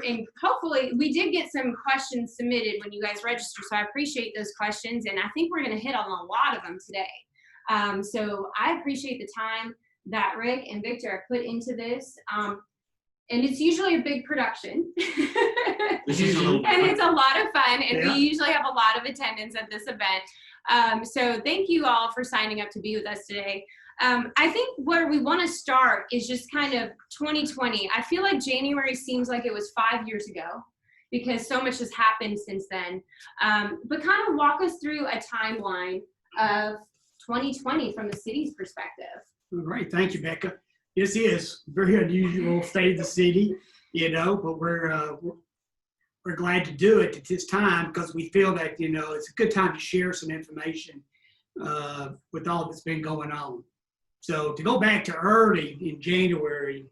and hopefully we did get some questions submitted when you guys register, so I appreciate those questions, and I think we're going to hit on a lot of them today. So I appreciate the time that Rick and Victor have put into this. And it's usually a big production. And it's a lot of fun, and we usually have a lot of attendance at this event. So thank you all for signing up to be with us today. I think where we want to start is just kind of 2020. I feel like January seems like it was 5 years ago because so much has happened since then. But kind of walk us through a timeline of 2020 from the city's perspective. All right, thank you, Becca. This is very unusual state of the city, you know, but we're glad to do it at this time because we feel that, you know, it's a good time to share some information with all that's been going on. So to go back to early in January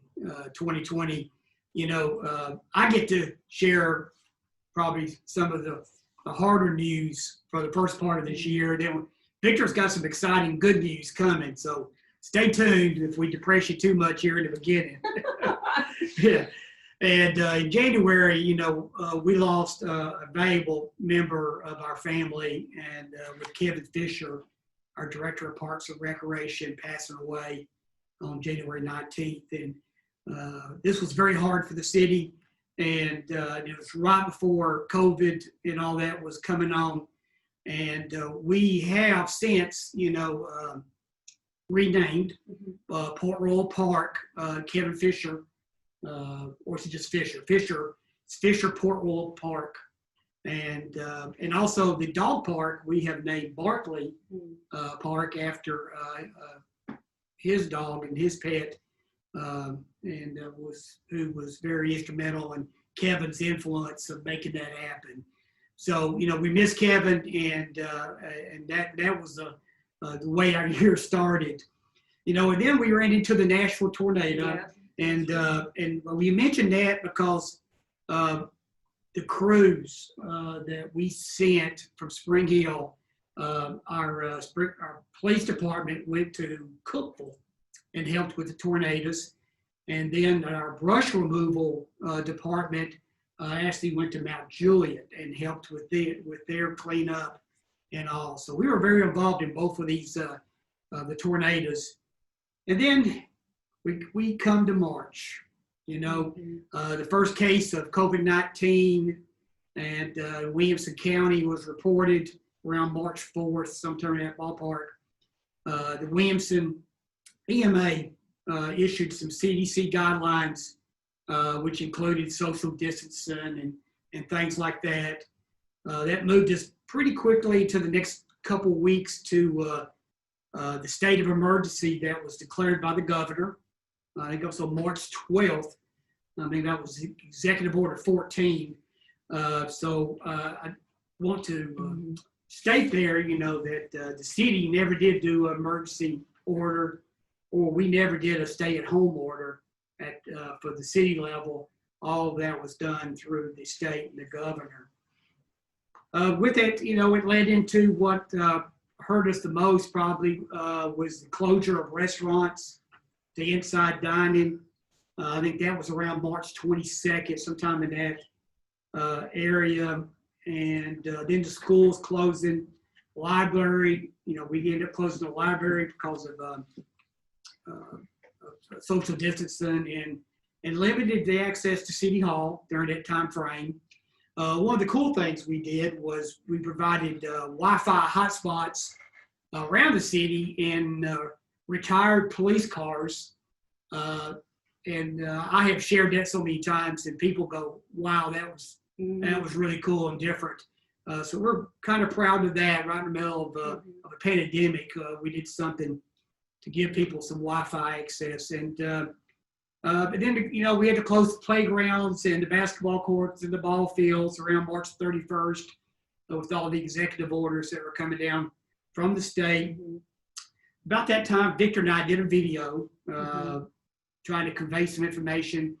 2020, you know, I get to share probably some of the harder news for the first part of this year. Then Victor's got some exciting good news coming, so stay tuned if we depress you too much here in the beginning. Yeah. And in January, you know, we lost a valuable member of our family, and with Kevin Fischer, our Director of Parks and Recreation, passing away on January 19th. And this was very hard for the city. And it was right before COVID and all that was coming on. And we have since, you know, renamed Port Royal Park, Kevin Fischer, or is it just Fischer? It's Fischer Port Royal Park. And also the dog park, we have named Barkley Park after his dog and his pet, who was very instrumental in Kevin's influence of making that happen. So, you know, we miss Kevin, and that was the way our year started. You know, and then we ran into the Nashville tornado, and we mentioned that because the crews that we sent from Spring Hill, our police department went to Cookville and helped with the tornadoes, and then our brush removal department actually went to Mount Juliet and helped with their cleanup and all. So we were very involved in both of these the tornadoes, and then we come to March. You know, the first case of COVID-19 and Williamson County was reported around March 4th, sometime in that ballpark. The Williamson EMA issued some CDC guidelines, which included social distancing and things like that. That moved us pretty quickly to the next couple weeks to the state of emergency that was declared by the governor. I think it was on March 12th. I think that was Executive Order 14. So I want to state there, you know, that the city never did do an emergency order, or we never did a stay-at-home order for the city level. All of that was done through the state and the governor. With it, you know, it led into what hurt us the most probably was the closure of restaurants, the inside dining. I think that was around March 22nd, sometime in that area. And then the schools closing, library, you know, we ended up closing the library because of social distancing and limited the access to City Hall during that time frame. One of the cool things we did was we provided Wi-Fi hotspots around the city in retired police cars. And I have shared that so many times, and people go, wow, that was really cool and different. So we're kind of proud of that. Right in the middle of a pandemic, we did something to give people some Wi-Fi access. And but then, you know, we had to close the playgrounds and the basketball courts and the ball fields around March 31st with all the executive orders that were coming down from the state. About that time, Victor and I did a video trying to convey some information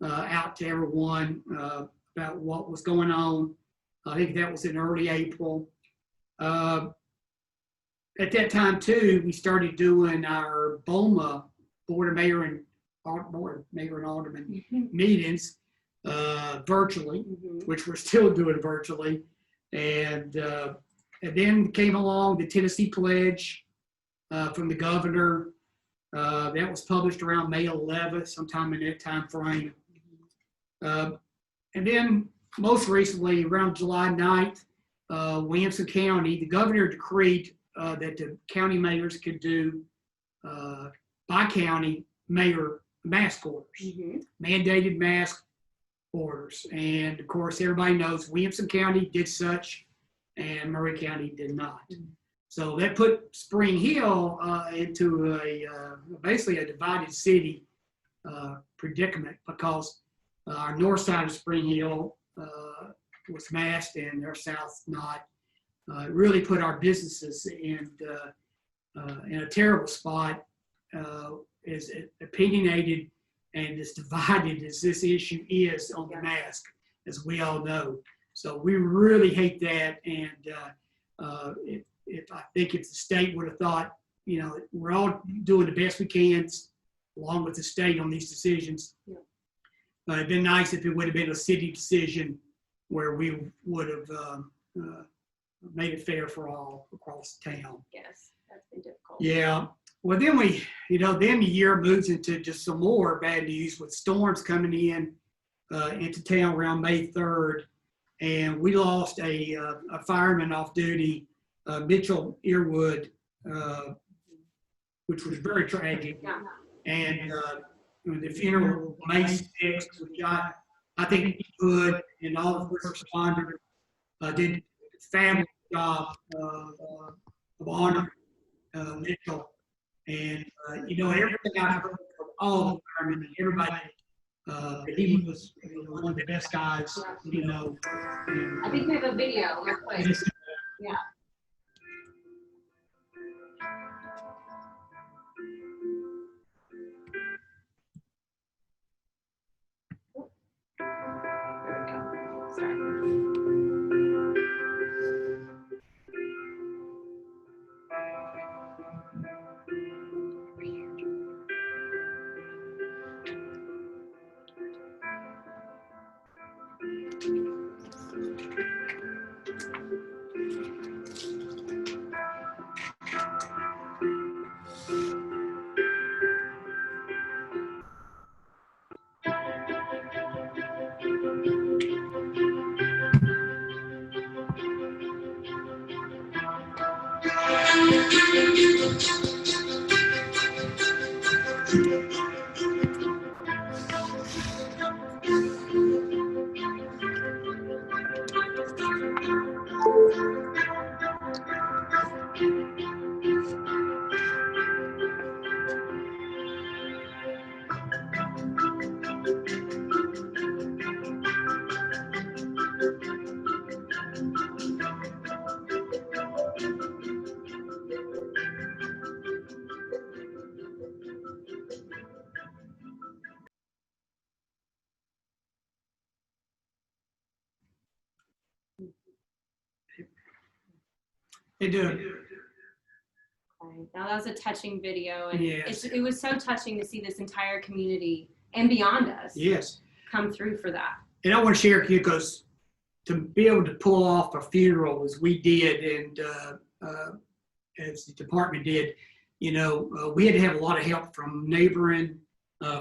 out to everyone about what was going on. I think that was in early April. At that time, too, we started doing our BOMA, Board of Mayor and Alderman meetings. virtually, which we're still doing virtually. And then came along the Tennessee Pledge from the governor. That was published around May 11th, sometime in that time frame. And then most recently, around July 9th, Williamson County, the governor decreed that the county mayors could do by county mayor mask orders, mandated mask orders. And of course, everybody knows Williamson County did such and Maury County did not. So that put Spring Hill into basically a divided city predicament, because our north side of Spring Hill was masked and our south not. It really put our businesses in a terrible spot, as opinionated and as divided as this issue is on the mask, as we all know. So we really hate that. And if I think if the state would have thought, we're all doing the best we can along with the state on these decisions. It'd been nice if it would have been a city decision where we would have made it fair for all across town. Yes, that's been difficult. Yeah. Well, then then the year moves into just some more bad news with storms coming in into town around May 3rd. And we lost a fireman off duty, Mitchell Earwood, which was very tragic. And the funeral May 6th, which I think Hood and all the first responders did a fabulous job of honoring Mitchell. And everything I heard from all the firemen, everybody, he was one of the best guys, I think we have a video. Yeah. They do. Now that was a touching video, and Yes. it was so touching to see this entire community and beyond us come through for that. And I want to share with you, because to be able to pull off a funeral as we did, and as the department did, we had to have a lot of help from neighboring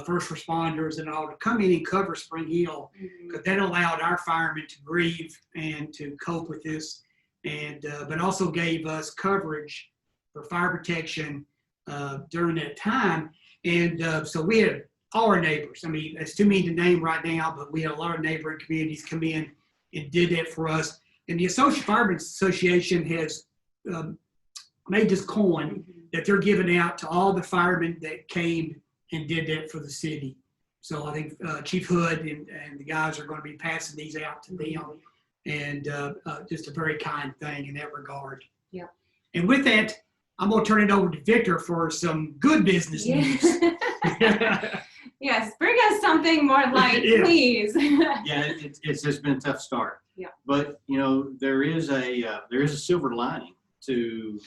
first responders and all to come in and cover Spring Hill, because that allowed our firemen to grieve and to cope with this, and but also gave us coverage for fire protection during that time. And so we had all our neighbors. I mean, it's too mean to name right now, but we had a lot of neighboring communities come in and did that for us. And the Firemen's Association has made this coin that they're giving out to all the firemen that came and did that for the city. So I think Chief Hood and the guys are going to be passing these out to them, and just a very kind thing in that regard. Yeah. And with that, I'm going to turn it over to Victor for some good business news. Yes, bring us something more light, please. Yeah, it's just been a tough start. Yeah. But there is a silver lining to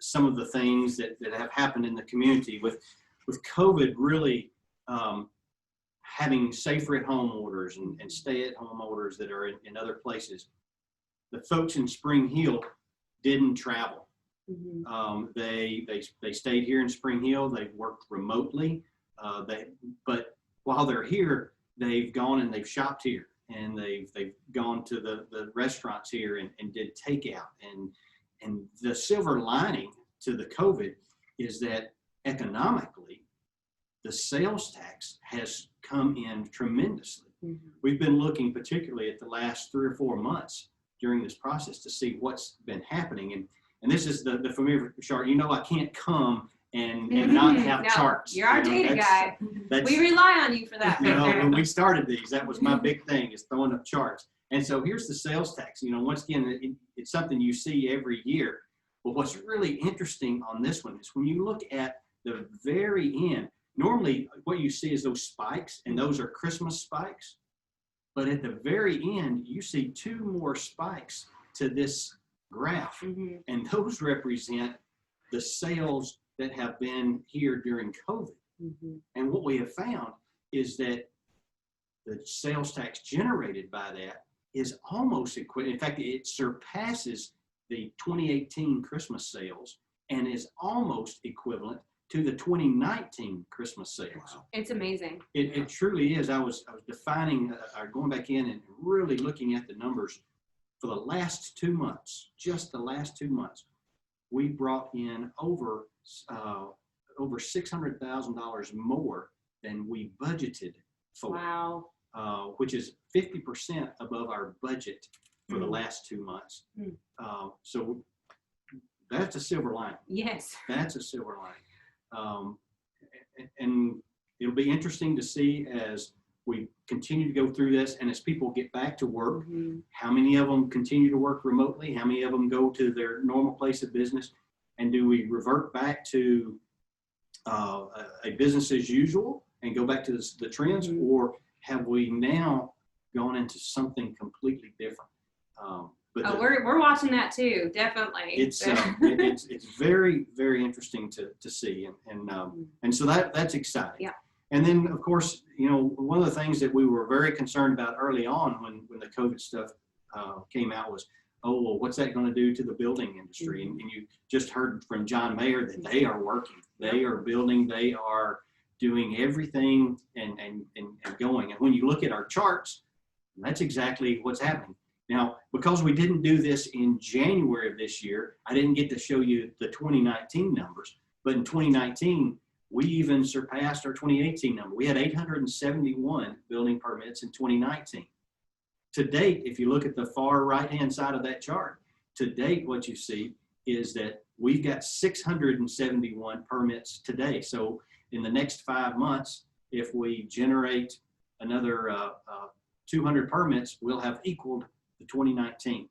some of the things that have happened in the community with COVID really having safer at home orders and stay at home orders that are in other places. The folks in Spring Hill didn't travel. They stayed here in Spring Hill. They worked remotely. But while they're here, they've gone and they've shopped here, and they've gone to the restaurants here and did takeout. And the silver lining to the COVID is that economically, the sales tax has come in tremendously. We've been looking particularly at the last 3 or 4 months during this process to see what's been happening. And this is the familiar chart. I can't come and not have No, charts. You're our data guy. We rely on you for that. When we started these, that was my big thing, is throwing up charts. And so here's the sales tax. Once again, it's something you see every year. But what's really interesting on this one is when you look at the very end, normally what you see is those spikes, and those are Christmas spikes. But at the very end, you see 2 more spikes to this graph. And those represent the sales that have been here during COVID. And what we have found is that the sales tax generated by that is almost equivalent. In fact, it surpasses the 2018 Christmas sales and is almost equivalent to the 2019 Christmas sales. Wow. It's amazing. It truly is. I was defining, going back in and really looking at the numbers for the last 2 months, just the last 2 months. We brought in over $600,000 more than we budgeted for. Wow. Which is 50% above our budget for the last 2 months. So that's a silver lining. Yes. That's a silver lining. And it'll be interesting to see as we continue to go through this and as people get back to work, how many of them continue to work remotely, how many of them go to their normal place of business, and do we revert back to a business as usual and go back to the trends, or have we now gone into something completely different? We're watching that too, definitely. It's very, very interesting to see, and so that's exciting. Yeah. And then of course, one of the things that we were very concerned about early on when the COVID stuff came out was, oh, well, what's that going to do to the building industry? And you just heard from John Mayer that they are working, they are building, they are doing everything and going. And when you look at our charts, that's exactly what's happening. Now, because we didn't do this in January of this year, I didn't get to show you the 2019 numbers, but in 2019, we even surpassed our 2018 number. We had 871 building permits in 2019. To date, if you look at the far right-hand side of that chart, to date, what you see is that we've got 671 permits today. So in the next 5 months, if we generate another 200 permits, we'll have equaled the 2019,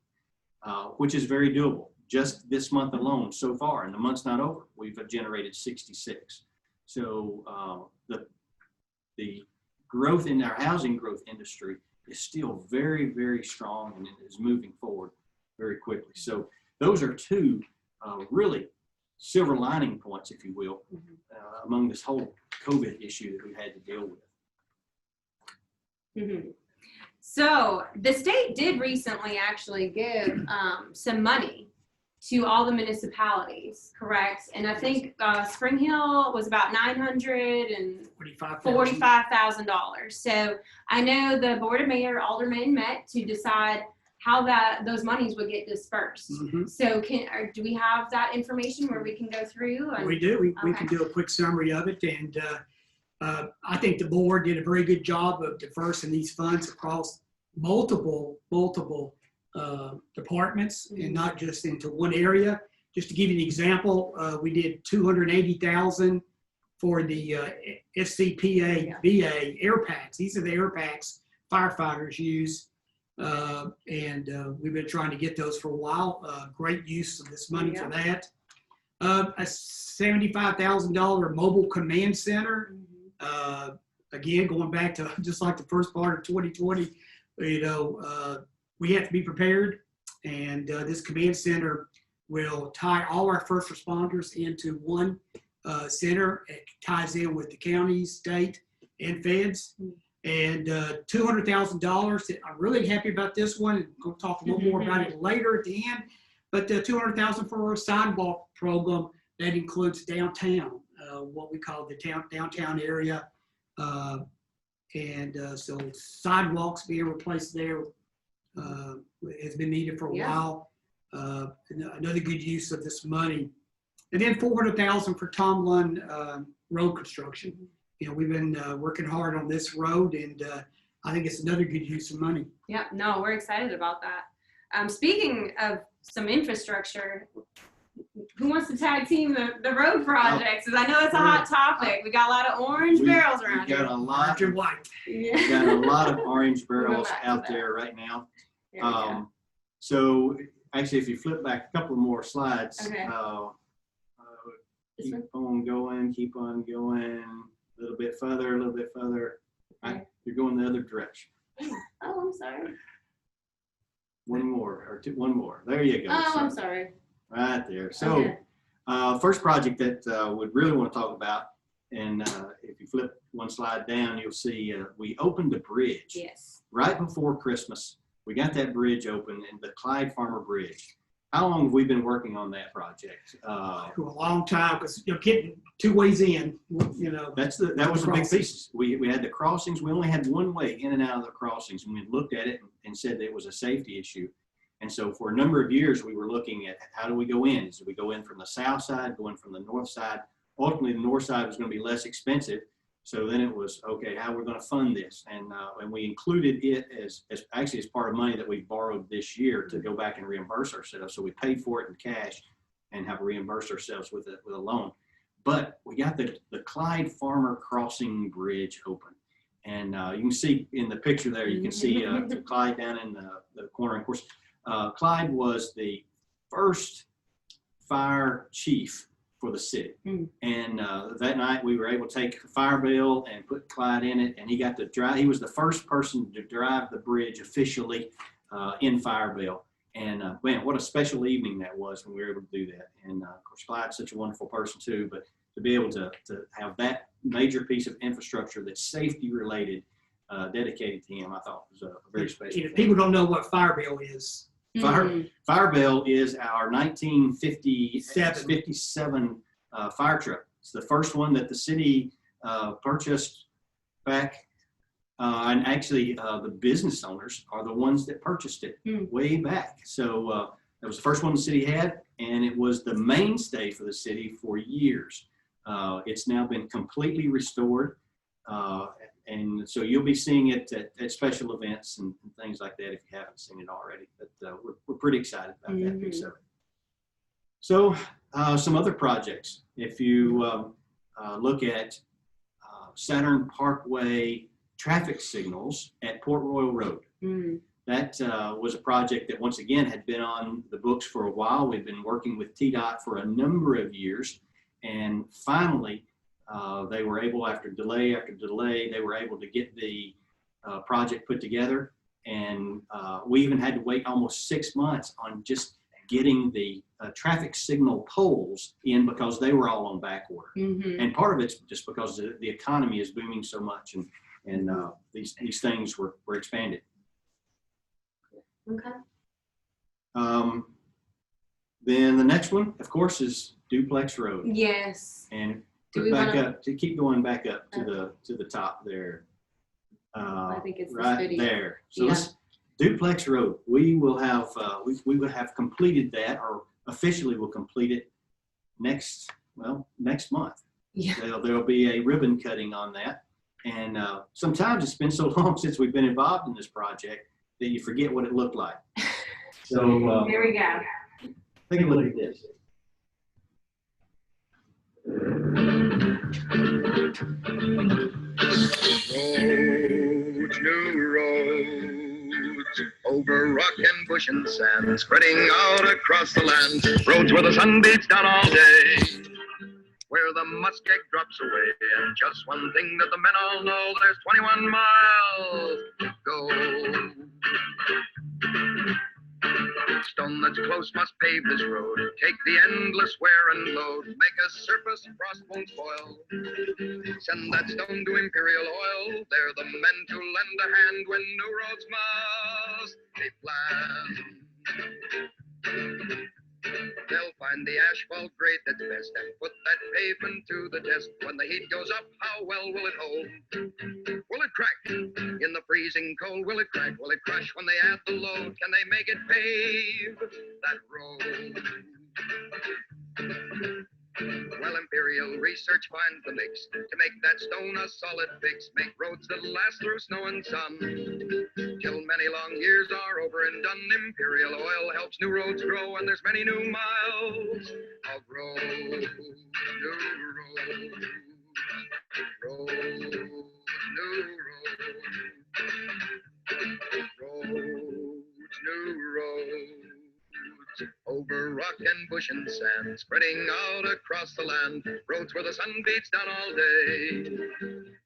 which is very doable. Just this month alone, so far, and the month's not over, we've generated 66. So the growth in our housing growth industry is still very, very strong, and it is moving forward very quickly. So those are 2 really silver lining points, if you will, among this whole COVID issue that we've had to deal with. So the state did recently actually give some money to all the municipalities, correct? And I think Spring Hill was about $945,000. So I know the Board of Mayor Aldermen met to decide how those monies would get dispersed. So do we have that information where we can go through? We do. We can do a quick summary of it. And I think the board did a very good job of dispersing these funds across multiple departments and not just into one area. Just to give you an example, we did $280,000 for the SCPA VA air packs. These are the air packs firefighters use, and we've been trying to get those for a while. Great use of this money for that. A $75,000 mobile command center. Again, going back to just like the first part of 2020, we have to be prepared, and this command center will tie all our first responders into one center. It ties in with the county, state, and feds. and $200,000. I'm really happy about this one. I'm going to talk a little more about it later at the end. But $200,000 for our sidewalk program that includes downtown, what we call the downtown area, so sidewalks being replaced there has been needed for a while. Another good use of this money. And then $400,000 for Tomlin road construction. We've been working hard on this road, and I think it's another good use of money. Yeah, no, we're excited about that. Speaking of some infrastructure, who wants to tag team the road projects? Because I know it's a hot topic. We got a lot of orange barrels around here. A lot of white. We got a lot of orange barrels out there right now. So actually, if you flip back a couple more slides, keep on going, a little bit further, Okay. You're going the other direction. Oh, I'm sorry. One more. There you go. Oh, I'm sorry. Right there. So, first project that would really want to talk about, and if you flip one slide down, you'll see we opened a bridge. Yes. Right before Christmas. We got that bridge open, and the Clyde Farmer Bridge. How long have we been working on that project? A long time, because getting 2 ways in, that was a big piece. We had the crossings. We only had one way in and out of the crossings, and we looked at it and said that it was a safety issue. And so for a number of years, we were looking at how do we go in? Do we go in from the south side, go in from the north side? Ultimately, the north side was going to be less expensive. So then it was, okay, how we're going to fund this. And we included it as part of money that we borrowed this year to go back and reimburse ourselves. So we paid for it in cash and have reimbursed ourselves with a loan. But we got the Clyde Farmer Crossing Bridge open. And you can see in the picture there, you can see Clyde down in the corner. And of course, Clyde was the first fire chief for the city. And that night we were able to take a fire bill and put Clyde in it, and he got to drive. He was the first person to drive the bridge officially in Fireville. And man, what a special evening that was when we were able to do that. And of course, Clyde's such a wonderful person too, but to be able to have that major piece of infrastructure that's safety related dedicated to him, I thought was a very special thing. People don't know what Fireville is. Fireville is our 1957 fire truck. It's the first one that the city purchased back, and actually the business owners are the ones that purchased it way back. So that was the first one the city had, and it was the mainstay for the city for years. It's now been completely restored. And so you'll be seeing it at special events and things like that if you haven't seen it already. But we're pretty excited about that piece of it. So some other projects. If you look at Saturn Parkway traffic signals at Port Royal Road, that was a project that once again had been on the books for a while. We've been working with TDOT for a number of years, and finally, they were able, after delay, they were able to get the project put together. And we even had to wait almost 6 months on just getting the traffic signal poles in because they were all on back order. And part of it's just because the economy is booming so much, and these things were expanded. Okay. Then the next one, of course, is Duplex Road. Yes. And keep going back up to the top there. I think it's right this video. There. So Duplex Road, we will have completed that, or officially will complete it next month. Yeah. There'll be a ribbon cutting on that. And sometimes it's been so long since we've been involved in this project that you forget what it looked like. So here we go. Take a look at this. Roads, new roads, over rock and bush and sand, spreading out across the land. Roads where the sun beats down all day, where the muskeg drops away. And just one thing that the men all know, there's 21 miles to go. Stone Stone that's close must pave this road. Take the endless wear and load. Make a surface frost won't spoil. Send that stone to Imperial Oil. They're the men to lend a hand when new roads must be planned. They'll find the asphalt grade that's best and put that pavement to the test. When the heat goes up, how well will it hold? Will it crack in the freezing cold? Will it crack? Will it crush when they add the load? Can they make it pave that road? Well, Imperial Research finds the mix to make that stone a solid fix. Make roads that last through snow and sun till many long years are over and done. Imperial Oil helps new roads grow, and there's many new miles of road. New roads. Road. New roads. Roads. New roads. Over rock and bush and sand, spreading out across the land. Roads where the sun beats down all day,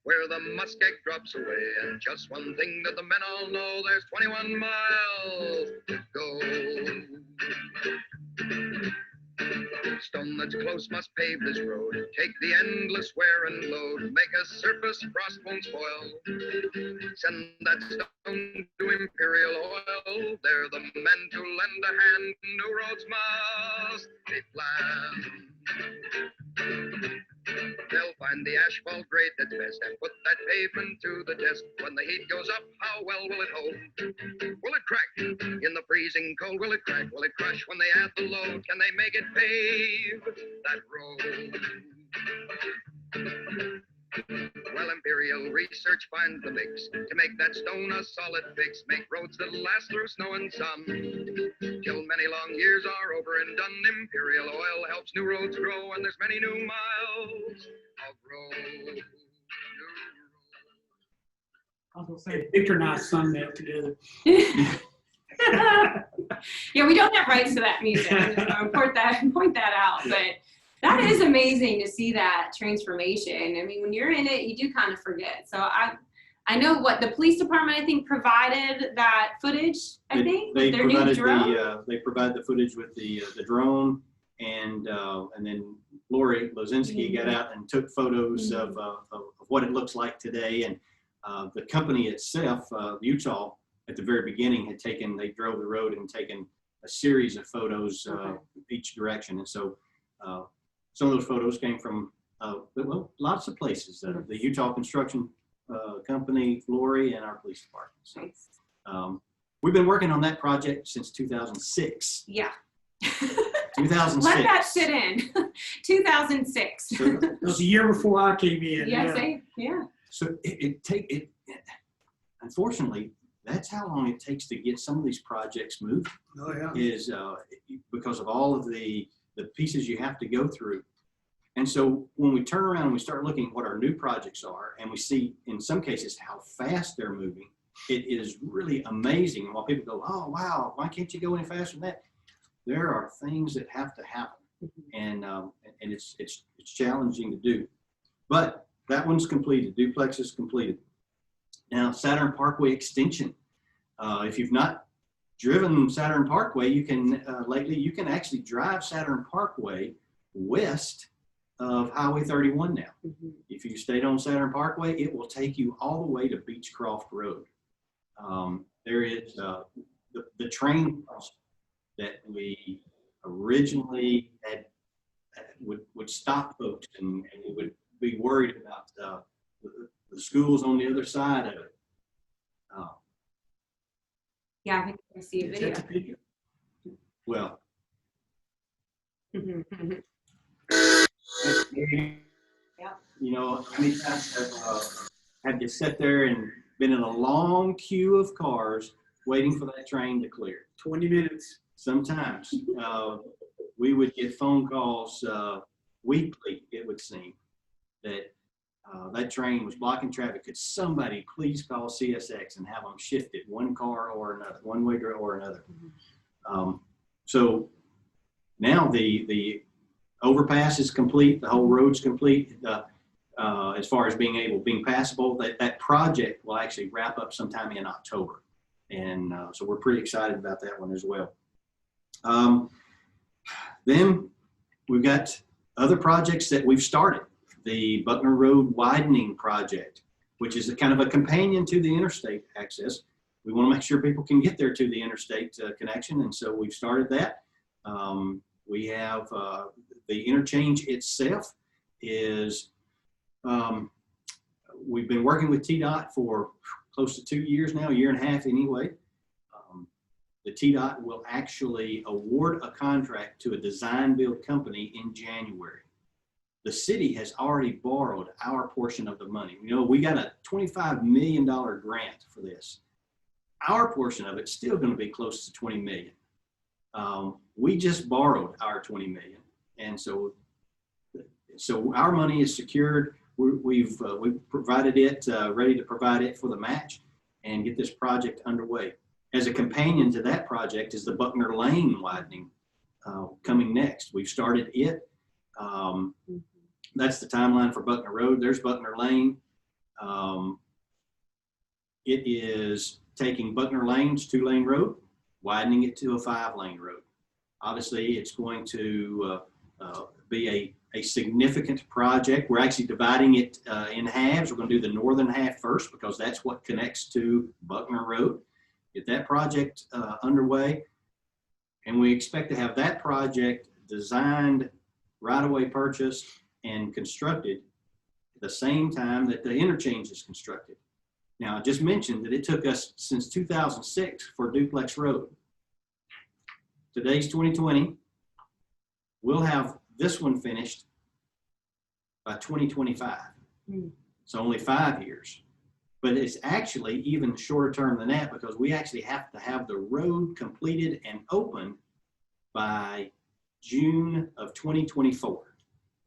where the muskeg drops away. And just one thing that the men all know, there's 21 miles to go. Stone that's close must pave this road. Take the endless wear and load. Make a surface frost won't spoil. Send that stone to Imperial Oil. They're the men to lend a hand. New roads must be planned. They'll find the asphalt grade that's best and put that pavement to the test. When the heat goes up, how well will it hold? Will it crack in the freezing cold? Will it crack? Will it crush when they add the load? Can they make it pave that road? Well, Imperial Research finds the mix to make that stone a solid fix. Make roads that last through snow and sun till many long years are over and done. Imperial Oil helps new roads grow, and there's many new miles of road. I was gonna say, Victor and I sung that together. Yeah, we don't have rights to that music. I'm just gonna point that out. But that is amazing to see that transformation. I mean, when you're in it, you do kind of forget. So I know what the police department, I think, provided that footage. They their new drone. they provide the footage with the drone, and then Lori Lozinski got out and took photos of what it looks like today. And the company itself, Utah, at the very beginning they drove the road and taken a series of photos each direction. And so some of those photos came from lots of places. The Utah Construction Company, Lori, and our police department. So, Nice. we've been working on that project since 2006. Yeah. 2006. Let that sit in. 2006. So, It was a year before I came in. Yeah. so unfortunately, that's how long it takes to get some of these projects moved. Oh, yeah. Is because of all of the pieces you have to go through. And so when we turn around and we start looking at what our new projects are, and we see in some cases how fast they're moving, it is really amazing. And while people go, oh, wow, why can't you go any faster than that? There are things that have to happen. And it's challenging to do. But that one's completed. Duplex is completed. Now, Saturn Parkway extension. If you've not driven Saturn Parkway, you can actually drive Saturn Parkway west of Highway 31 now. If you stayed on Saturn Parkway, it will take you all the way to Beechcroft Road. There is the train that we originally had would stop folks, and we would be worried about the schools on the other side of it. Yeah, I think I see a Is video. that the picture? Well, you know, how many times I've had to sit there and been in a long queue of cars waiting for that train to clear. 20 minutes. Sometimes we would get phone calls weekly, it would seem, that that train was blocking traffic. Could somebody please call CSX and have them shift it one car or another, one way or another? So now the overpass is complete, the whole road's complete. As far as being passable, that project will actually wrap up sometime in October. And so we're pretty excited about that one as well. Then we've got other projects that we've started. The Buckner Road widening project, which is a kind of a companion to the interstate access. We want to make sure people can get there to the interstate connection, and so we've started that. We have the interchange itself is, we've been working with TDOT for close to 2 years now, a year and a half anyway. The TDOT will actually award a contract to a design build company in January. The city has already borrowed our portion of the money. You know, we got a $25 million grant for this. Our portion of it's still going to be close to 20 million. We just borrowed our 20 million. And so our money is secured. We've provided it, ready to provide it for the match and get this project underway. As a companion to that project is the Buckner Lane widening coming next. We've started it. That's the timeline for Buckner Road. There's Buckner Lane. It is taking Buckner Lane's 2-lane road, widening it to a 5-lane road. Obviously, it's going to be a significant project. We're actually dividing it in halves. We're going to do the northern half first because that's what connects to Buckner Road. Get that project underway, and we expect to have that project designed, right-of-way purchased, and constructed at the same time that the interchange is constructed. Now, I just mentioned that it took us since 2006 for Duplex Road. Today's 2020. We'll have this one finished by 2025. So only 5 years. But it's actually even shorter term than that because we actually have to have the road completed and open by June of 2024.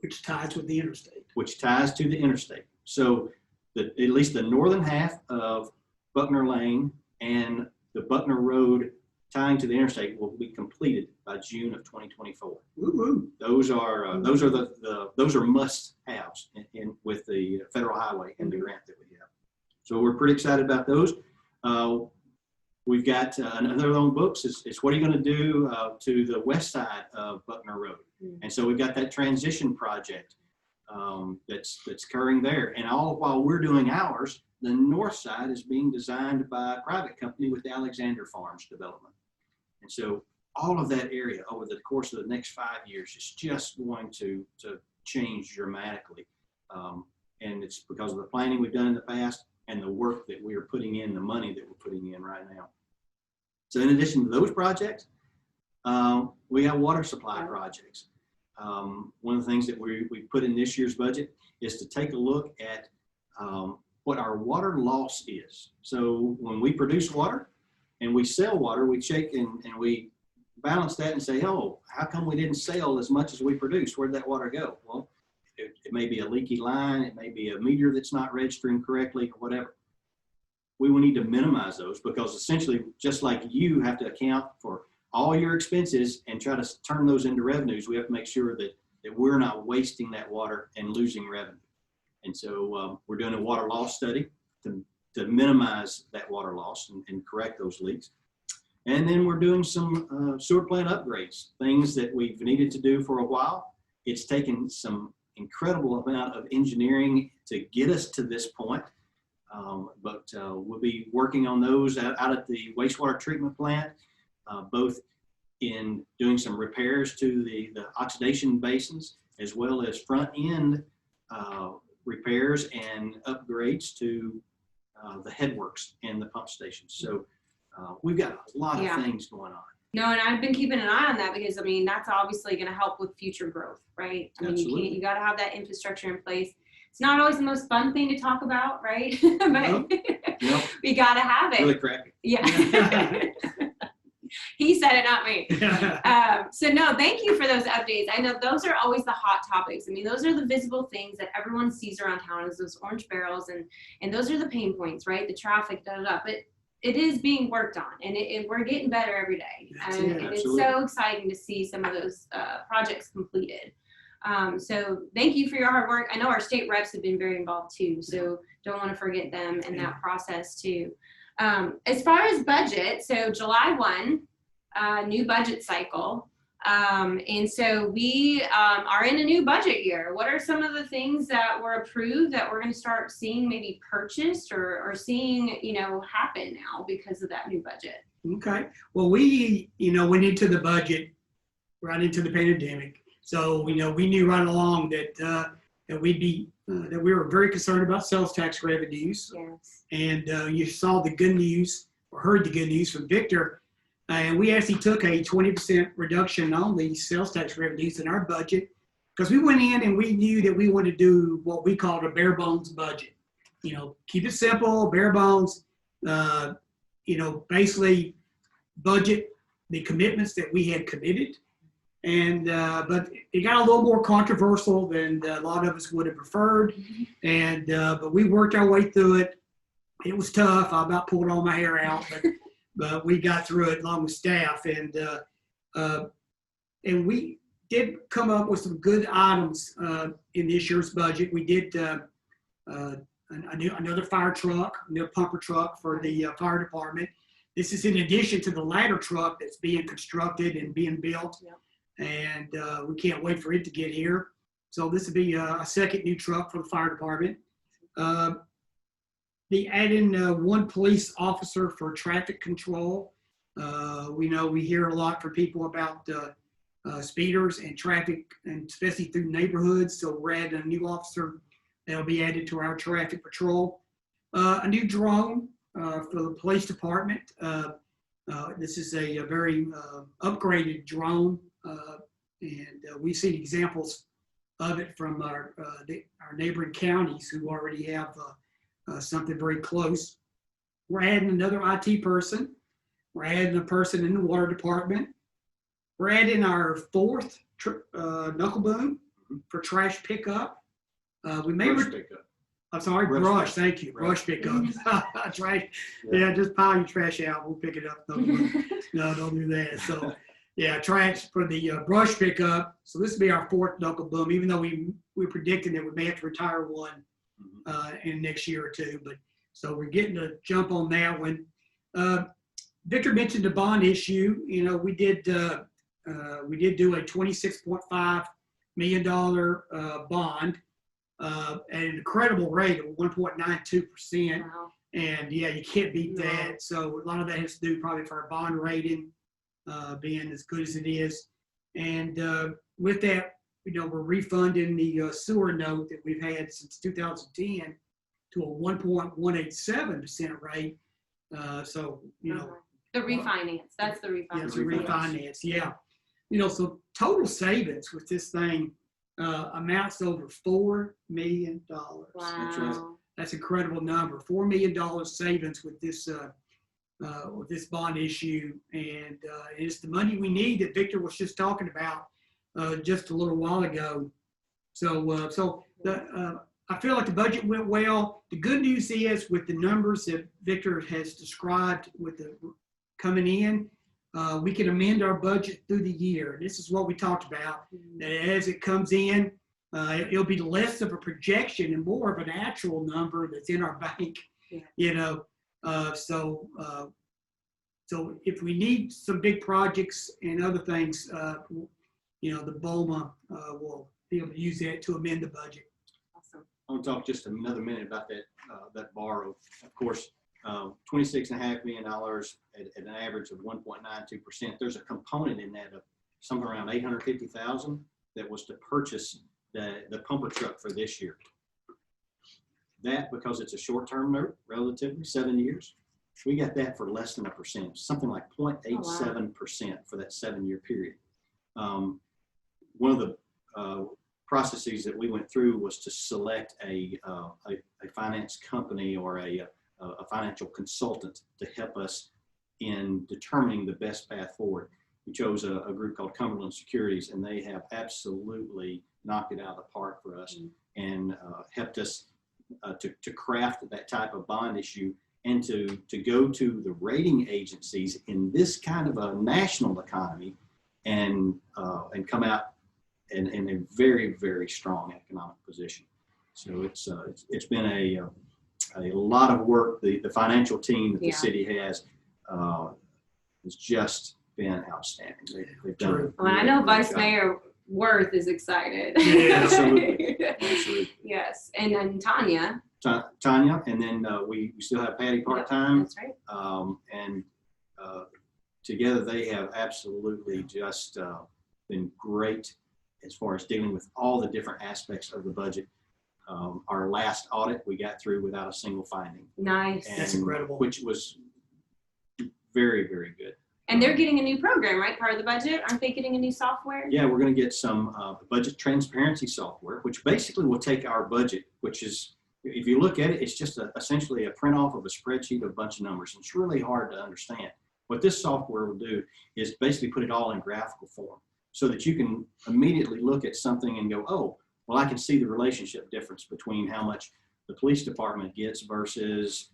Which ties with the interstate. Which ties to the interstate. So at least the northern half of Buckner Lane and the Buckner Road tying to the interstate will be completed by June of 2024. Woo-hoo. Those are must-haves with the federal highway and the grant that we have. So we're pretty excited about those. We've got another on books. It's what are you going to do to the west side of Buckner Road? And so we've got that transition project that's occurring there. And all while we're doing ours, the north side is being designed by a private company with the Alexander Farms development. And so all of that area over the course of the next 5 years is just going to change dramatically. And it's because of the planning we've done in the past and the work that we are putting in, the money that we're putting in right now. So in addition to those projects, we have water supply projects. One of the things that we put in this year's budget is to take a look at what our water loss is. So when we produce water and we sell water, we check and we balance that and say, oh, how come we didn't sell as much as we produced? Where'd that water go? Well, it may be a leaky line, it may be a meter that's not registering correctly, or whatever. We will need to minimize those because essentially, just like you have to account for all your expenses and try to turn those into revenues, we have to make sure that we're not wasting that water and losing revenue. And so we're doing a water loss study to minimize that water loss and correct those leaks. And then we're doing some sewer plant upgrades, things that we've needed to do for a while. It's taken some incredible amount of engineering to get us to this point. But we'll be working on those out at the wastewater treatment plant, both in doing some repairs to the oxidation basins, as well as front end repairs and upgrades to the headworks and the pump stations. So we've got a lot of things going on. No, and I've been keeping an eye on that because, I mean, that's obviously going to help with future growth, right? I mean, you got to have that infrastructure in place. It's not always the most fun thing to talk about, right? But Nope. we got to have it. Really crappy. Yeah. He said it, not me. So no, thank you for those updates. I know those are always the hot topics. I mean, those are the visible things that everyone sees around town is those orange barrels, and those are the pain points, right? The traffic, But it is being worked on, and we're getting better every day. And it's so exciting to see some of those projects completed. So thank you for your hard work. I know our state reps have been very involved too, so don't want to forget them in that process too. As far as budget, so July 1, new budget cycle. And so we are in a new budget year. What are some of the things that were approved that we're going to start seeing maybe purchased or seeing, happen now because of that new budget? Okay. Well, we, went into the budget right into the pandemic. So, we knew right along that that we were very concerned about sales tax revenues. Yes. And you saw the good news or heard the good news from Victor. And we actually took a 20% reduction on the sales tax revenues in our budget because we went in and we knew that we wanted to do what we called a bare bones budget. Keep it simple, bare bones, basically budget the commitments that we had committed. And but it got a little more controversial than a lot of us would have preferred. And but we worked our way through it. It was tough. I about pulled all my hair out, but we got through it along with staff. And we did come up with some good items in this year's budget. We did another fire truck, another pumper truck for the fire department. This is in addition to the ladder truck that's being constructed and being built. Yep. And we can't wait for it to get here. So this will be a second new truck for the fire department. They add in one police officer for traffic control. We hear a lot from people about speeders and traffic, and especially through neighborhoods. So we're adding a new officer that'll be added to our traffic patrol. A new drone for the police department. This is a very upgraded drone. And we've seen examples of it from our neighboring counties who already have something very close. We're adding another IT person. We're adding a person in the water department. We're adding our fourth knuckle boom for trash pickup. Brush pickup. I'm sorry, brush. Thank you. Brush pickup. Trash. Yeah, just pile your trash out. We'll pick it up. No, don't do that. So. Yeah, trash for the brush pickup. So this will be our fourth knuckle boom, even though we're predicting that we may have to retire one in next year or two. But so we're getting a jump on that one. Victor mentioned the bond issue. We did do a $26.5 million bond at an incredible rate of 1.92%. Wow. And yeah, you can't beat that. So a lot of that has to do probably with our bond rating. Being as good as it is. And with that, we're refunding the sewer note that we've had since 2010 to a 1.187% rate. So, the refinance, that's the refinance. Yeah, it's a refinance, yeah. So total savings with this thing amounts to over $4 million. Wow. That's an incredible number. $4 million savings with this bond issue, and it's the money we need that Victor was just talking about just a little while ago. So, I feel like the budget went well. The good news is with the numbers that Victor has described with the coming in, we can amend our budget through the year. This is what we talked about. That as it comes in, it'll be less of a projection and more of an actual number that's in our bank. Yeah. So if we need some big projects and other things, the BOMA will be able to use that to amend the budget. Awesome. I want to talk just another minute about that borrow. Of course, $26.5 million at an average of 1.92%. There's a component in that of somewhere around $850,000 that was to purchase the pumper truck for this year. That, because it's a short-term note, relatively 7 years, we got that for less than 1%, something like 0.87% for that 7-year period. One of the processes that we went through was to select a finance company or a financial consultant to help us in determining the best path forward. We chose a group called Cumberland Securities, and they have absolutely knocked it out of the park for us and helped us to craft that type of bond issue and to go to the rating agencies in this kind of a national economy and come out in a very, very strong economic position. So it's been a lot of work. The financial team that the city has is just been outstanding. They've done. True. Well, I know Vice Mayor Worth is excited. Yeah, absolutely. Absolutely. Yes, and then Tanya. Tanya, and then we still have Patty part-time. That's right. And together they have absolutely just been great as far as dealing with all the different aspects of the budget. Our last audit we got through without a single finding. Nice. That's incredible. Which was very, very good. And they're getting a new program, right? Part of the budget. Aren't they getting a new software? Yeah, we're going to get some budget transparency software, which basically will take our budget, which is, if you look at it, it's just essentially a print off of a spreadsheet of a bunch of numbers. It's really hard to understand. What this software will do is basically put it all in graphical form so that you can immediately look at something and go, oh, well, I can see the relationship difference between how much the police department gets versus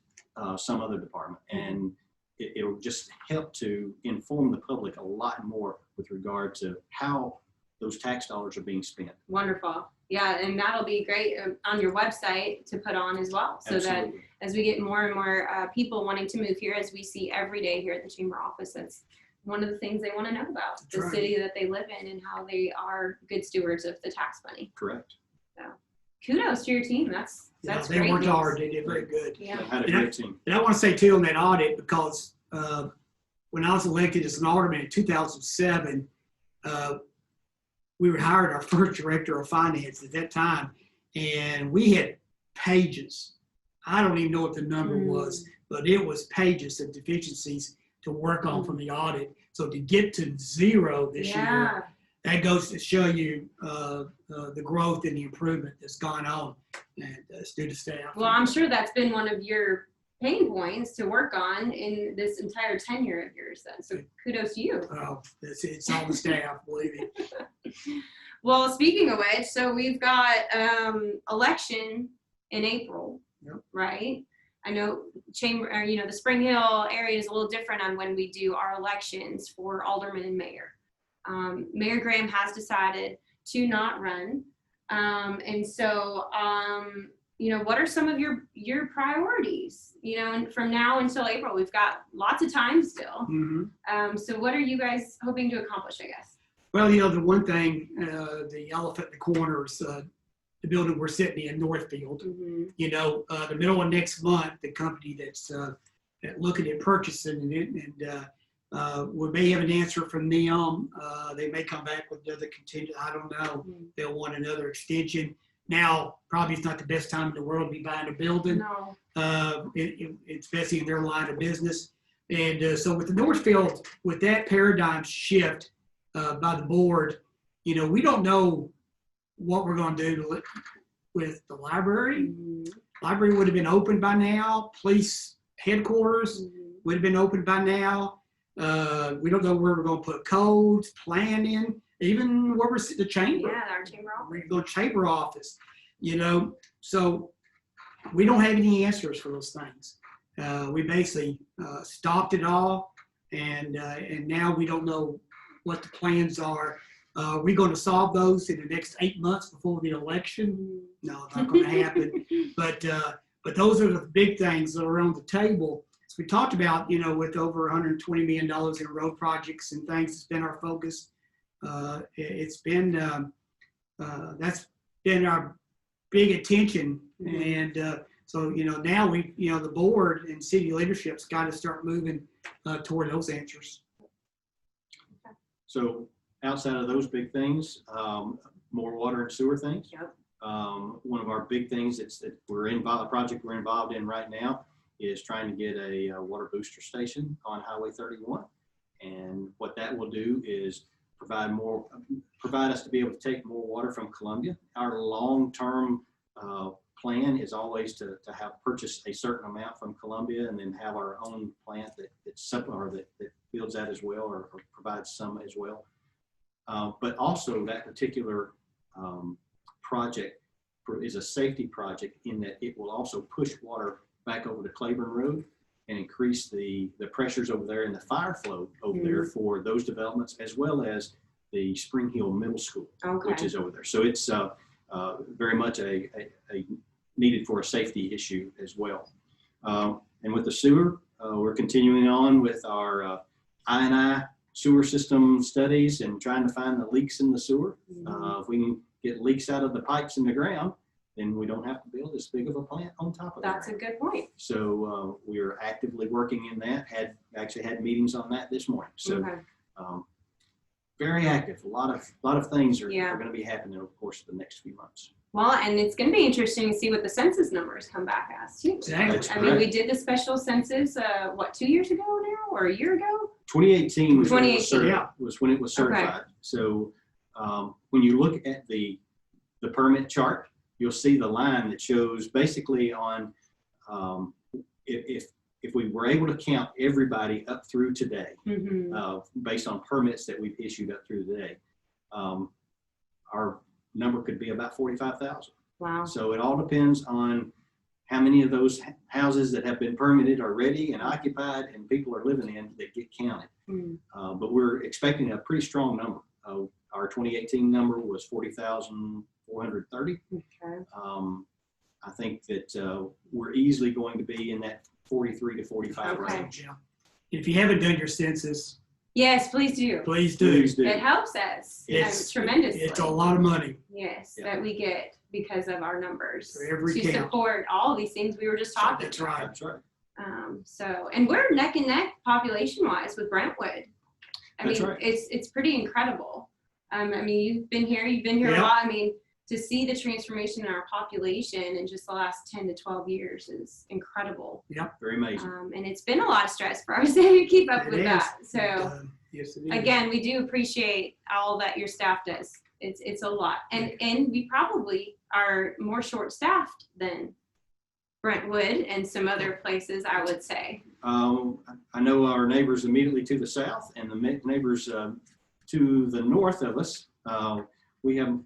some other department. And it'll just help to inform the public a lot more with regard to how those tax dollars are being spent. Wonderful. Yeah, and that'll be great on your website to put on as well. So Absolutely. that as we get more and more people wanting to move here, as we see every day here at the Chamber office, that's one of the things they want to know about That's the right. city that they live in and how they are good stewards of the tax money. Correct. So kudos to your team. That's They great worked news. hard. They did very good. Yeah. They had a great team. And I want to say too on that audit, because when I was elected as an alderman in 2007, we hired our first director of finance at that time, and we had pages. I don't even know what the number was, but it was pages of deficiencies to work on from the audit. So to get to 0 this year, that goes to show you the growth and the improvement that's gone on, and student staff. Well, I'm sure that's been one of your pain points to work on in this entire tenure of yours then. So kudos to you. It's all the staff, believe me. Well, speaking of which, so we've got election in April, right? I know the Spring Hill area is a little different on when we do our elections for alderman and mayor. Mayor Graham has decided to not run. And so, what are some of your priorities? And from now until April, we've got lots of time still. Mm-hmm. So what are you guys hoping to accomplish, I guess? Well, the one thing, the elephant in the corner is the building we're sitting in, Northfield. Mm-hmm. The middle of next month, the company that's looking at purchasing it, and we may have an answer from them. They may come back with another contingent. I don't know. Mm-hmm. They'll want another extension. Now, probably it's not the best time in the world to be buying a building, No. especially in their line of business. And so with the Northfield, with that paradigm shift by the board, we don't know what we're going to do with the library. Mm-hmm. Library would have been open by now. Police headquarters would have been open by now. We don't know where we're going to put codes, planning, even where we're the chamber. Yeah, our chamber office. We're going to chamber office, so we don't have any answers for those things. We basically stopped it all, and now we don't know what the plans are. Are we going to solve those in the next 8 months before the election? No, not going to happen. But those are the big things that are on the table. As we talked about, with over $120 million in road projects and things, it's been our focus. It's been that's been our big attention, and so now we the board and city leadership's got to start moving toward those answers. So outside of those big things, more water and sewer things. Yep. One of our big things that a project we're involved in right now is trying to get a water booster station on Highway 31, and what that will do is provide us to be able to take more water from Columbia. Our long-term plan is always to have purchased a certain amount from Columbia and then have our own plant that builds that as well, or provides some as well. But also that particular project is a safety project in that it will also push water back over to Claiborne Road and increase the pressures over there and the fire flow over there for those developments, as well as the Spring Hill Middle School, which is over there. So it's very much a needed for a safety issue as well. And with the sewer, we're continuing on with our I&I sewer system studies and trying to find the leaks in the sewer. Mhm. If we can get leaks out of the pipes in the ground, then we don't have to build as big of a plant on top of That's that. a good point. So we're actively working in that. Actually had meetings on that this morning. So Okay. very active. A lot of things are Yeah. going to be happening over the course of the next few months. Well, and it's going to be interesting to see what the census numbers come back as too. Exactly. That's I mean, we correct. did the special census, 2 years ago now, or a year ago? 2018 was when it was 2018. certified. Was when it was Okay. certified. So when you look at the permit chart, you'll see the line that shows basically on if we were able to count everybody up through today, Mm-hmm. based on permits that we've issued up through today, our number could be about 45,000. Wow. So it all depends on how many of those houses that have been permitted are ready and occupied and people are living in that get counted. Mm. But we're expecting a pretty strong number. Our 2018 number was 40,430. Okay. I think that we're easily going to be in that 43 to 45 Okay. range. Yeah. If you haven't done your census, Yes, please do. please do. Please do. It helps us It's tremendously. It's a lot of money. Yes, Yeah. that we get because of our numbers For every to count. support all these things we were just talking That's about. right. That's right. So, and we're neck and neck population wise with Brentwood. I That's mean, right. it's pretty incredible. I mean, you've been here a Yeah. lot. I mean, to see the transformation in our population in just the last 10 to 12 years is incredible. Very amazing. And it's been a lot of stress for our city to keep up It with is. that. So Yes, it is. again, we do appreciate all that your staff does. It's a lot. And we probably are more short staffed than Brentwood and some other places, I would say. I know our neighbors immediately to the south and the neighbors to the north of us. We have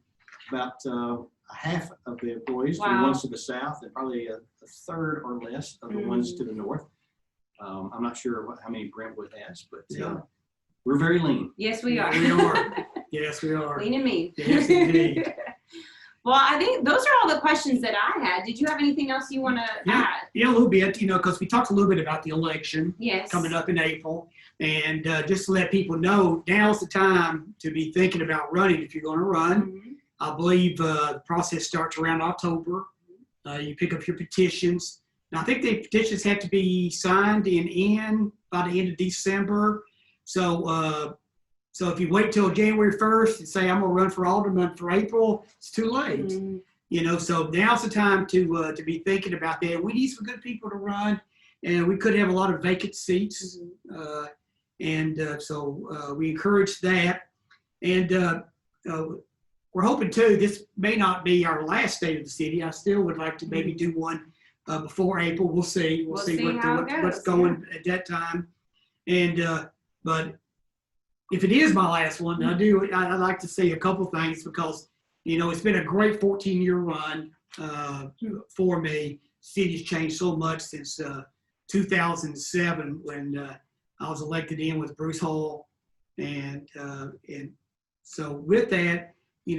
about a half of the employees, Wow. the ones to the south, and probably a third or less of the ones to the north. I'm not sure how many Brentwood has, but Yeah. we're very lean. Yes, we are. We are. Yes, we are. Lean and mean. Yes, indeed. Well, I think those are all the questions that I had. Did you have anything else you want to add? Yeah, a little bit, because we talked a little bit about the election Yes. coming up in April. And just to let people know, now's the time to be thinking about running if you're going to run. Mhm. I believe the process starts around October. You pick up your petitions. Now, I think the petitions have to be signed and in by the end of December. So if you wait till January 1st and say, I'm going to run for alderman for April, it's too late. Mhm. So now's the time to be thinking about that. We need some good people to run, and we could have a lot of vacant seats. So we encourage that. And we're hoping too, this may not be our last State of the City. I still would like to maybe do one before April. We'll see. We'll see how it what's goes, going at that time. And but if it is my last one, I'd like to see a couple things because it's been a great 14-year run for me. City's changed so much since 2007 when I was elected in with Bruce Hall, and so with that,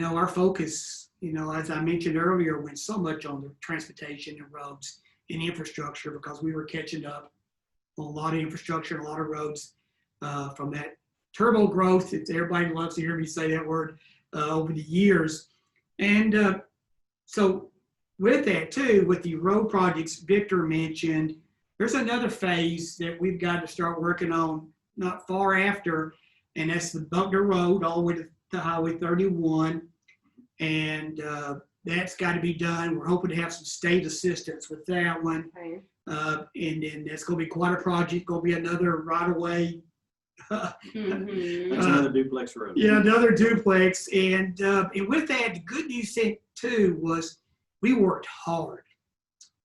our focus, as I mentioned earlier, went so much on the transportation and roads and infrastructure because we were catching up on a lot of infrastructure and a lot of roads from that turbo growth. Everybody loves to hear me say that word over the years. And so with that too, with the road projects Victor mentioned, there's another phase that we've got to start working on not far after, and that's the Buckner Road all the way to Highway 31. And that's got to be done. We're hoping to have some state assistance with that one. Okay. And then that's going to be quite a project, going to be another right-of-way. Mhm. That's another duplex road. Yeah, another duplex. And with that, the good news too was we worked hard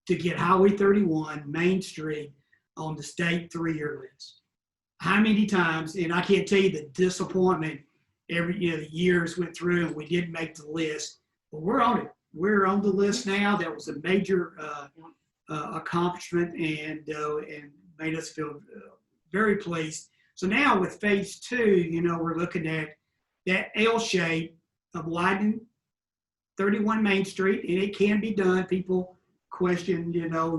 to get Highway 31 Main Street on the state 3-year list. How many times, and I can't tell you the disappointment the years went through and we didn't make the list, but we're on it. We're on the list now. That was a major accomplishment and made us feel very pleased. So now with phase 2, we're looking at that L shape of widening 31 Main Street, and it can be done. People question,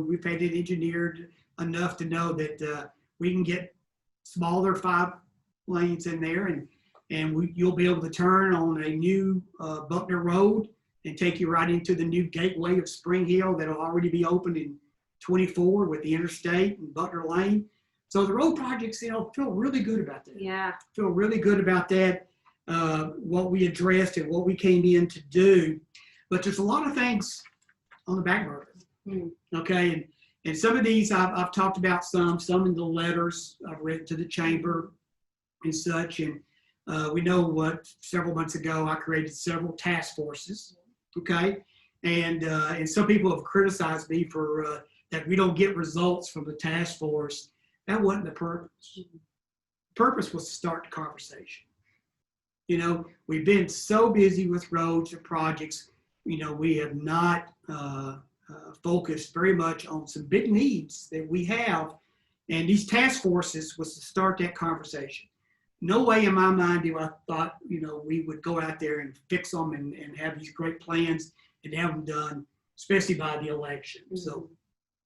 we've had it engineered enough to know that we can get smaller lanes in there, and you'll be able to turn on a new Buckner Road and take you right into the new gateway of Spring Hill that'll already be opened in 24 with the interstate and Buckner Lane. So the road projects, feel really good about that. Yeah. Feel really good about that, what we addressed and what we came in to do. But there's a lot of things on the back burner. Okay, and some of these I've talked about some in the letters I've written to the chamber and such. And we know what several months ago I created several task forces. Okay, and some people have criticized me for that we don't get results from the task force. That wasn't the purpose. The purpose was to start the conversation. We've been so busy with roads and projects. We have not focused very much on some big needs that we have. And these task forces was to start that conversation. No way in my mind do I thought, we would go out there and fix them and have these great plans and have them done, especially by the election. So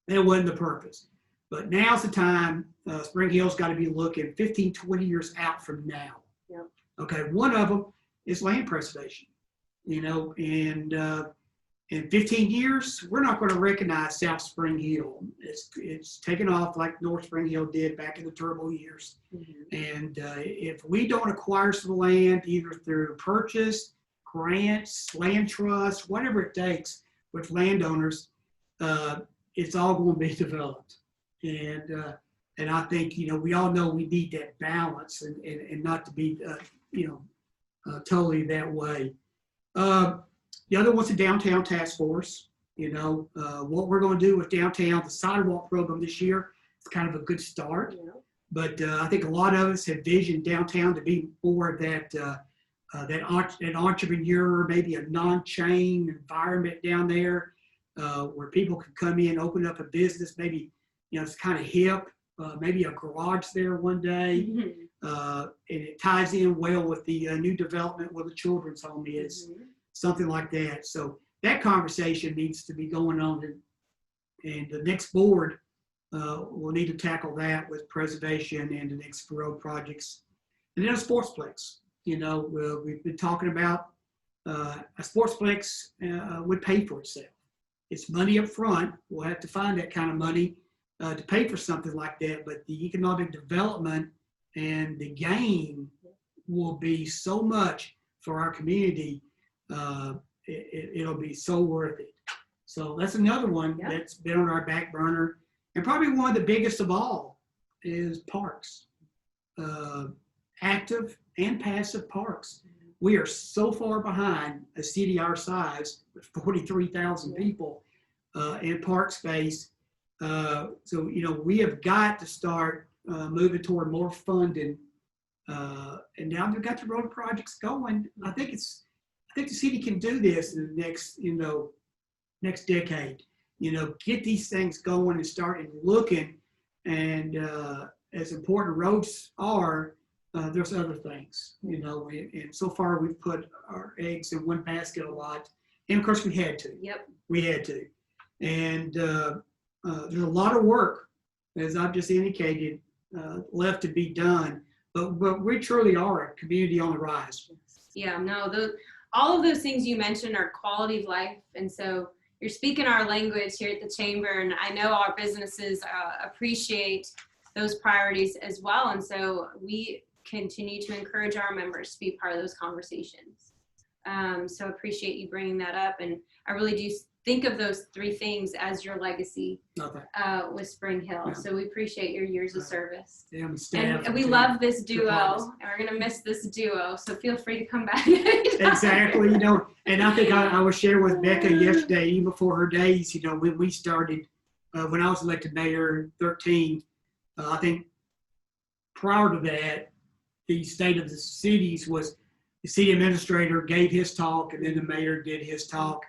that wasn't the purpose. But now's the time. Spring Hill's got to be looking 15, 20 years out from now. Yep. Okay, one of them is land preservation. And in 15 years, we're not going to recognize South Spring Hill. It's taken off like North Spring Hill did back in the turbo years. And if we don't acquire some land, either through purchase, grants, land trusts, whatever it takes with landowners, it's all going to be developed. And I think, we all know we need that balance and not to be, totally that way. The other one's a downtown task force. What we're going to do with downtown, the sidewalk program this year, it's kind of a good start. But I think a lot of us have visioned downtown to be more of an entrepreneur, maybe a non-chain environment down there where people can come in, open up a business, maybe, it's kind of hip, maybe a garage there one day. And it ties in well with the new development where the children's home is. Something like that. So that conversation needs to be going on, and the next board will need to tackle that with preservation and the next road projects. And then a sportsplex. We've been talking about a sportsplex would pay for itself. It's money up front. We'll have to find that kind of money to pay for something like that. But the economic development and the gain will be so much for our community. It'll be so worth it. So that's another one that's been on our back burner. And probably one of the biggest of all is parks. Active and passive parks. We are so far behind a city our size with 43,000 people in park space. So, we have got to start moving toward more funding. And now we've got the road projects going. I think the city can do this in the next decade. Get these things going and start looking. And as important roads are, there's other things. And so far we've put our eggs in one basket a lot. And of course we had to. Yep. We had to. And there's a lot of work, as I've just indicated, left to be done. But we truly are a community on the rise. Yeah, no, all of those things you mentioned are quality of life. And so you're speaking our language here at the chamber. And I know our businesses appreciate those priorities as well. And so we continue to encourage our members to be part of those conversations. So I appreciate you bringing that up. And I really do think of those three things as your legacy with Spring Hill. Yeah. So we appreciate your years of service. Yeah, and we love this duo, and we're going to miss this duo. So feel free to come back. Exactly. And I think I was sharing with Becca yesterday, even before her days, when we started, when I was elected mayor in 2013, I think prior to that, the state of the cities was the city administrator gave his talk, and then the mayor did his talk.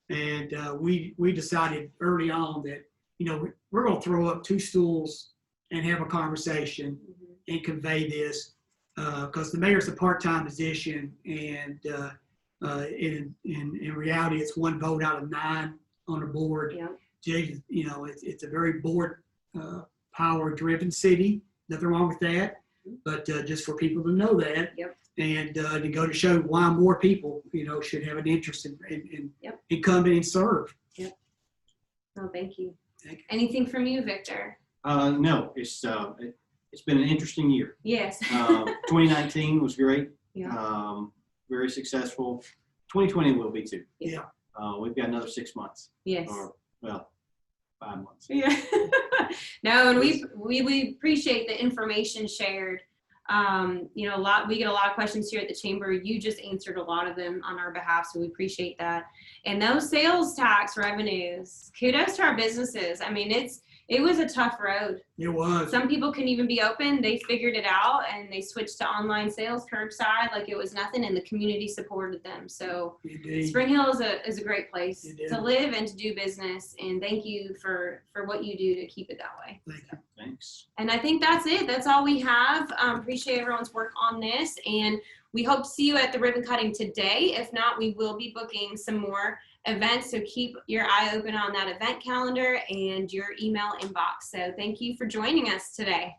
And we decided early on that, we're going to throw up two stools and have a conversation and convey this because the mayor's a part-time position. And in reality, it's one vote out of 9 on the board. Yeah. It's a very board power-driven city. Nothing wrong with that. but just for people to know that. Yep. And to go to show why more people, should have an interest in coming and serve. Yep. Oh, thank you. Thank you. Anything from you, Victor? No, it's been an interesting year. Yes. 2019 was great. Yeah. Very successful. 2020 will be too. Yeah. We've got another 6 months. Yes. Or, well, 5 months. Yeah. No, and we appreciate the information shared. We get a lot of questions here at the chamber. You just answered a lot of them on our behalf, so we appreciate that. And those sales tax revenues, kudos to our businesses. I mean, it was a tough road. It was. Some people couldn't even be open. They figured it out and they switched to online sales, curbside, like it was nothing, and the community supported them. So Indeed. Spring Hill is a great place It is. to live and to do business. And thank you for what you do to keep it that way. Thank you. Thanks. And I think that's it. That's all we have. Appreciate everyone's work on this. And we hope to see you at the ribbon cutting today. If not, we will be booking some more events. So keep your eye open on that event calendar and your email inbox. So thank you for joining us today.